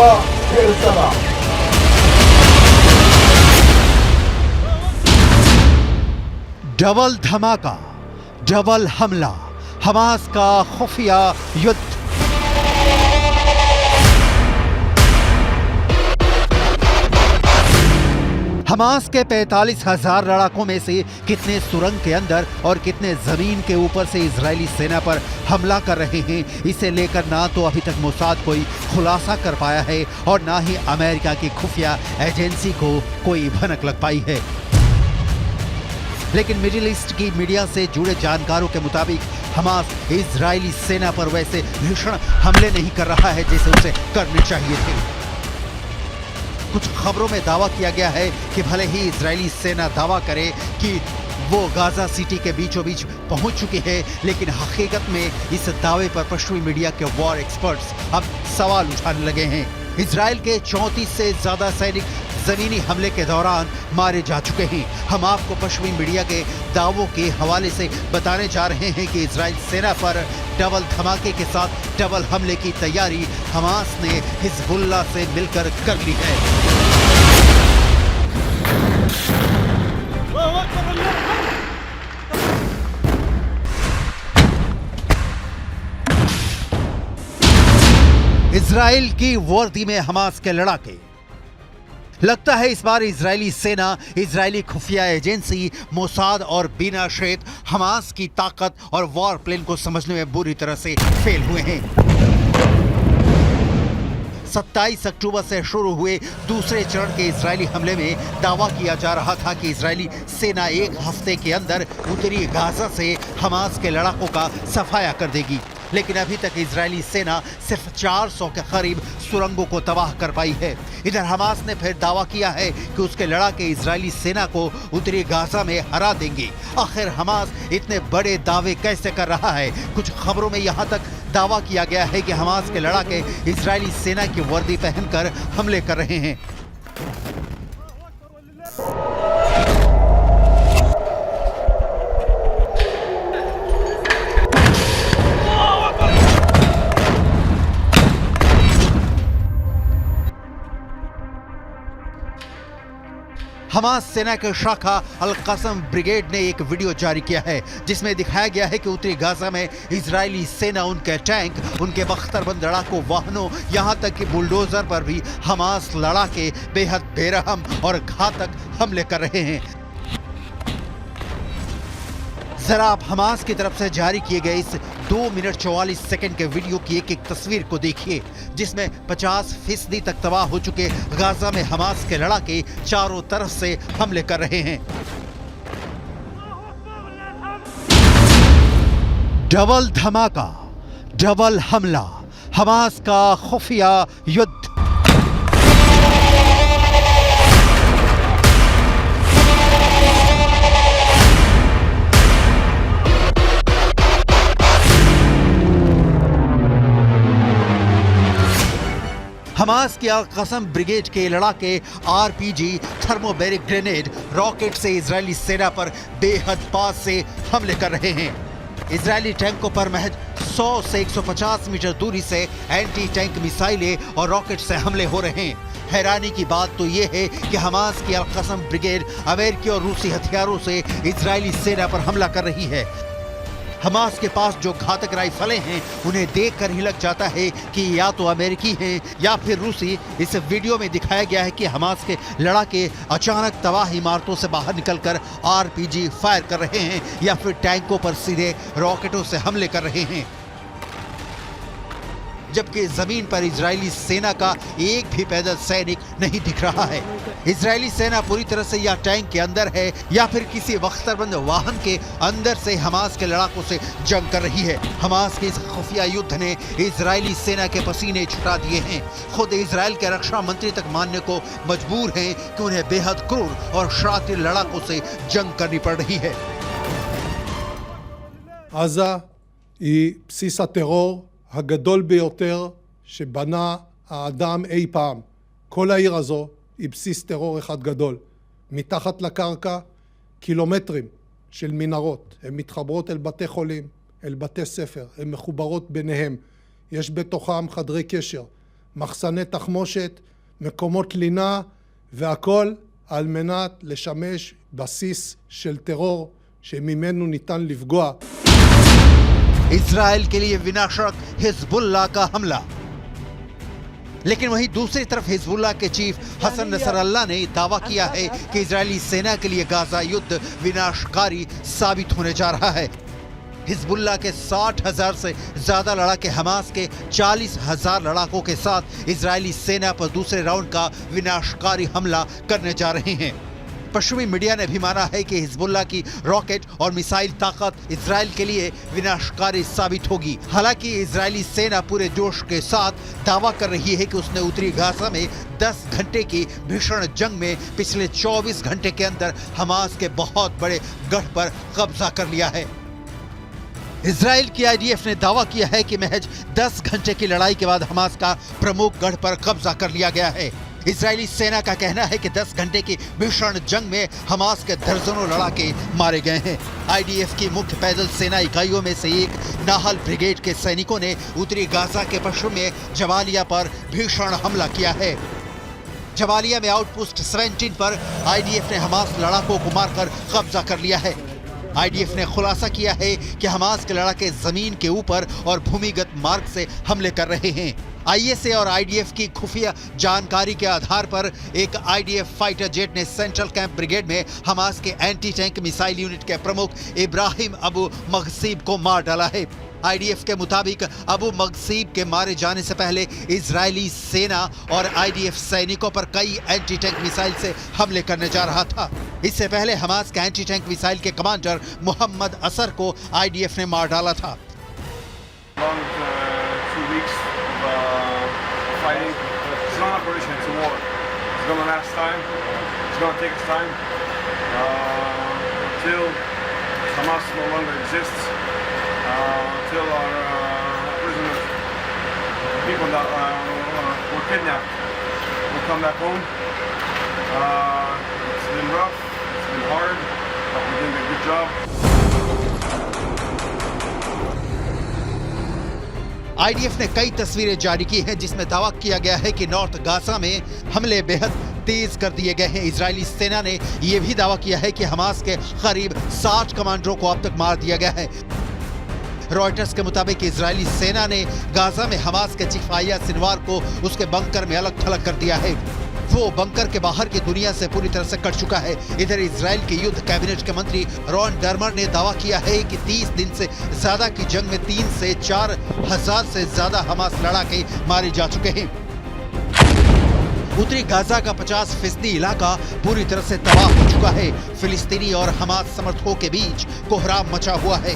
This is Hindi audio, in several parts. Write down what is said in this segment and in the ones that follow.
हुआ फिर समा। डबल धमाका, डबल हमला, हमास का खुफिया युद्ध। हमास के 45,000 लड़ाकों में से कितने सुरंग के अंदर और कितने जमीन के ऊपर से इजरायली सेना पर हमला कर रहे हैं, इसे लेकर ना तो अभी तक मोसाद कोई खुलासा कर पाया है और ना ही अमेरिका की खुफिया एजेंसी को कोई भनक लग पाई है। लेकिन मिडिल ईस्ट की मीडिया से जुड़े जानकारों के मुताबिक हमास इजरायली सेना पर वैसे भीषण हमले नहीं कर रहा है जैसे उसे करने चाहिए थे। कुछ खबरों में दावा किया गया है कि भले ही इजरायली सेना दावा करे कि वो गाजा सिटी के बीचों बीच पहुंच चुकी है, लेकिन हकीकत में इस दावे पर पश्चिमी मीडिया के वॉर एक्सपर्ट्स अब सवाल उठाने लगे हैं। इजरायल के 34 से ज्यादा सैनिक जमीनी हमले के दौरान मारे जा चुके हैं। हम आपको पश्चिमी मीडिया के दावों के हवाले से बताने जा रहे हैं कि इजरायल सेना पर डबल धमाके के साथ डबल हमले की तैयारी हमास ने हिजबुल्लाह से मिलकर कर ली है। इजराइल की वर्दी में हमास के लड़ाके। लगता है इस बार इजरायली सेना, इजरायली खुफिया एजेंसी मोसाद और बीना शेत हमास की ताकत और वॉर प्लान को समझने में बुरी तरह से फेल हुए हैं। 27 अक्टूबर से शुरू हुए दूसरे चरण के इजरायली हमले में दावा किया जा रहा था कि इजरायली सेना एक हफ्ते के अंदर उत्तरी गाजा से हमास के लड़ाकों का सफाया कर देगी, लेकिन अभी तक इजरायली सेना सिर्फ 400 के करीब सुरंगों को तबाह कर पाई है। इधर हमास ने फिर दावा किया है कि उसके लड़ाके इजरायली सेना को उत्तरी गाजा में हरा देंगे। आखिर हमास इतने बड़े दावे कैसे कर रहा है? कुछ खबरों में यहाँ तक दावा किया गया है कि हमास के लड़ाके इजरायली सेना की वर्दी पहनकर हमले कर रहे हैं। हमास सेना के शाखा अल कसम ब्रिगेड ने एक वीडियो जारी किया है जिसमें दिखाया गया है कि उत्तरी गाजा में इजरायली सेना उनके टैंक, उनके बख्तरबंद लड़ाकू वाहनों, यहां तक कि बुलडोजर पर भी हमास लड़ाके बेहद बेरहम और घातक हमले कर रहे हैं। जरा आप हमास की तरफ से जारी किए गए इस 2 मिनट 44 सेकंड के वीडियो की एक एक तस्वीर को देखिए, जिसमें 50% तक तबाह हो चुके गाजा में हमास के लड़ाके चारों तरफ से हमले कर रहे हैं। डबल धमाका, डबल हमला, हमास का खुफिया युद्ध। हमास की अल कसम ब्रिगेड के लड़ाके आरपीजी, थर्मोबैरिक ग्रेनेड, रॉकेट से इजरायली सेना पर बेहद पास से हमले कर रहे हैं। इजरायली टैंकों पर महज 100 से 150 मीटर दूरी से एंटी टैंक मिसाइलें और रॉकेट से हमले हो रहे हैं। हैरानी की बात तो यह है कि हमास की अल कसम ब्रिगेड अमेरिकी और रूसी हथियारों से इजरायली सेना पर हमला कर रही है। हमास के पास जो घातक राइफलें हैं उन्हें देखकर ही लग जाता है कि या तो अमेरिकी हैं या फिर रूसी। इस वीडियो में दिखाया गया है कि हमास के लड़ाके अचानक तबाह इमारतों से बाहर निकलकर आरपीजी फायर कर रहे हैं या फिर टैंकों पर सीधे रॉकेटों से हमले कर रहे हैं, जबकि जमीन पर इजरायली सेना का एक भी पैदल सैनिक नहीं दिख रहा है। इजरायली सेना पूरी तरह से या टैंक के अंदर है या फिर किसी बख्तरबंद वाहन के अंदर से हमास के लड़ाकों से जंग कर रही है। हमास के इस खुफिया युद्ध ने इजरायली सेना के पसीने छुटा दिए हैं। खुद इजरायल के रक्षा मंत्री तक मानने को मजबूर हैं कि उन्हें बेहद क्रूर और शातिर लड़ाकों से जंग करनी पड़ रही है। עזה היא בסיס הטרור הגדול ביותר שבנה האדם אי פעם. כל העיר הזו היא בסיס טרור אחד גדול. מתחת לקרקע קילומטרים של מנהרות. הן מתחברות אל בתי חולים, אל בתי ספר, הן מחוברות ביניהם. יש בתוכם חדרי קשר. מחסני תחמושת, מקומות לינה, והכל על מנת לשמש בסיס של טרור שממנו ניתן לפגוע. इजराइल के लिए विनाशक हिजबुल्लाह का हमला। लेकिन वहीं दूसरी तरफ हिजबुल्लाह के चीफ हसन नसरल्लाह ने दावा किया है कि इजरायली सेना के लिए गाजा युद्ध विनाशकारी साबित होने जा रहा है। हिजबुल्लाह के 60,000 से ज्यादा लड़ाके हमास के 40,000 लड़ाकों के साथ इजरायली सेना पर दूसरे राउंड का विनाशकारी हमला करने जा रहे हैं। पश्चिमी मीडिया ने भी माना है कि हिजबुल्लाह की रॉकेट और मिसाइल ताकत इजराइल के लिए विनाशकारी साबित होगी। हालांकि इजरायली सेना पूरे जोश के साथ दावा कर रही है कि उसने उत्तरी गाजा में 10 घंटे की भीषण जंग में पिछले 24 घंटे के अंदर हमास के बहुत बड़े गढ़ पर कब्जा कर लिया है। इजराइल की आईडीएफ ने दावा किया है कि महज 10 घंटे की लड़ाई के बाद हमास का प्रमुख गढ़ पर कब्जा कर लिया गया है। इजरायली सेना का कहना है कि 10 घंटे की भीषण जंग में हमास के दर्जनों लड़ाके मारे गए हैं। आईडीएफ की मुख्य पैदल सेना इकाइयों में से एक नाहल ब्रिगेड के सैनिकों ने उत्तरी गाजा के पश्चिम में जबालिया पर भीषण हमला किया है। जबालिया में आउटपोस्ट 17 पर आईडीएफ ने हमास लड़ाकों को मारकर कब्जा कर लिया है। आईडीएफ ने खुलासा किया है कि हमास के लड़ाके जमीन के ऊपर और भूमिगत मार्ग से हमले कर रहे हैं। आईएसए और आईडीएफ की खुफिया जानकारी के आधार पर एक आईडीएफ फाइटर जेट ने सेंट्रल कैंप ब्रिगेड में हमास के एंटी टैंक मिसाइल यूनिट के प्रमुख इब्राहिम अबू मगसीब को मार डाला है। आईडीएफ के मुताबिक अबू मगसीब के मारे जाने से पहले इजरायली सेना और आईडीएफ सैनिकों पर कई एंटी टैंक मिसाइल से हमले करने जा रहा था। इससे पहले हमास के एंटी टैंक मिसाइल के कमांडर मोहम्मद असर को आईडीएफ ने मार डाला था। Fighting. It's not an operation, it's a war. It's going to last time. It's going to take its time until Hamas no longer exists, until our prisoners, people that were kidnapped, will come back home. It's been rough, it's been hard, but we're doing a good job. IDF ने कई तस्वीरें जारी की हैं जिसमें दावा किया गया है कि नॉर्थ गाजा में हमले बेहद तेज कर दिए गए हैं। इजरायली सेना ने यह भी दावा किया है कि हमास के करीब 60 कमांडरों को अब तक मार दिया गया है। रॉयटर्स के मुताबिक इजरायली सेना ने गाजा में हमास के चीफ आया सिनवार को उसके बंकर में अलग थलग कर दिया है। वो बंकर के बाहर की दुनिया से पूरी तरह से कट चुका है। इधर इजराइल के युद्ध कैबिनेट के मंत्री रॉन डर्मर ने दावा किया है कि 30 दिन से ज्यादा की जंग में 3 से 4 हजार से ज्यादा हमास लड़ाके मारे जा चुके हैं। उत्तरी गाजा का 50% इलाका पूरी तरह से तबाह हो चुका है। फिलिस्तीनी और हमास समर्थकों के बीच कोहराम मचा हुआ है।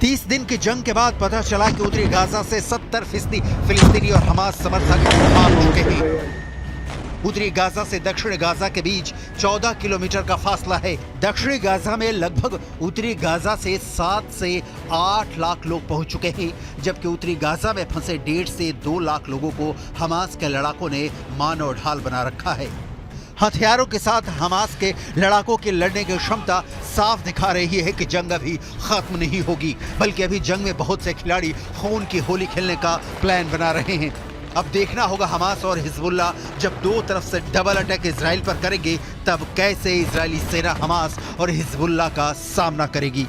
30 दिन की जंग के बाद पता चला कि उत्तरी गाजा से 70% फिलिस्तीनी और हमास समर्थक भाग चुके हैं। उत्तरी गाजा से दक्षिण गाजा के बीच 14 किलोमीटर का फासला है। दक्षिणी गाजा में लगभग उत्तरी गाजा से 7 से 8 लाख लोग पहुंच चुके हैं, जबकि उत्तरी गाजा में फंसे 1.5 से 2 लाख लोगों को हमास के लड़ाकों ने मानव ढाल बना रखा है। हथियारों के साथ हमास के लड़ाकों की लड़ने की क्षमता साफ दिखा रही है कि जंग अभी खत्म नहीं होगी, बल्कि अभी जंग में बहुत से खिलाड़ी खून की होली खेलने का प्लान बना रहे हैं। अब देखना होगा हमास और हिजबुल्लाह जब दो तरफ से डबल अटैक इजराइल पर करेंगे, तब कैसे इजरायली सेना हमास और हिजबुल्लाह का सामना करेगी।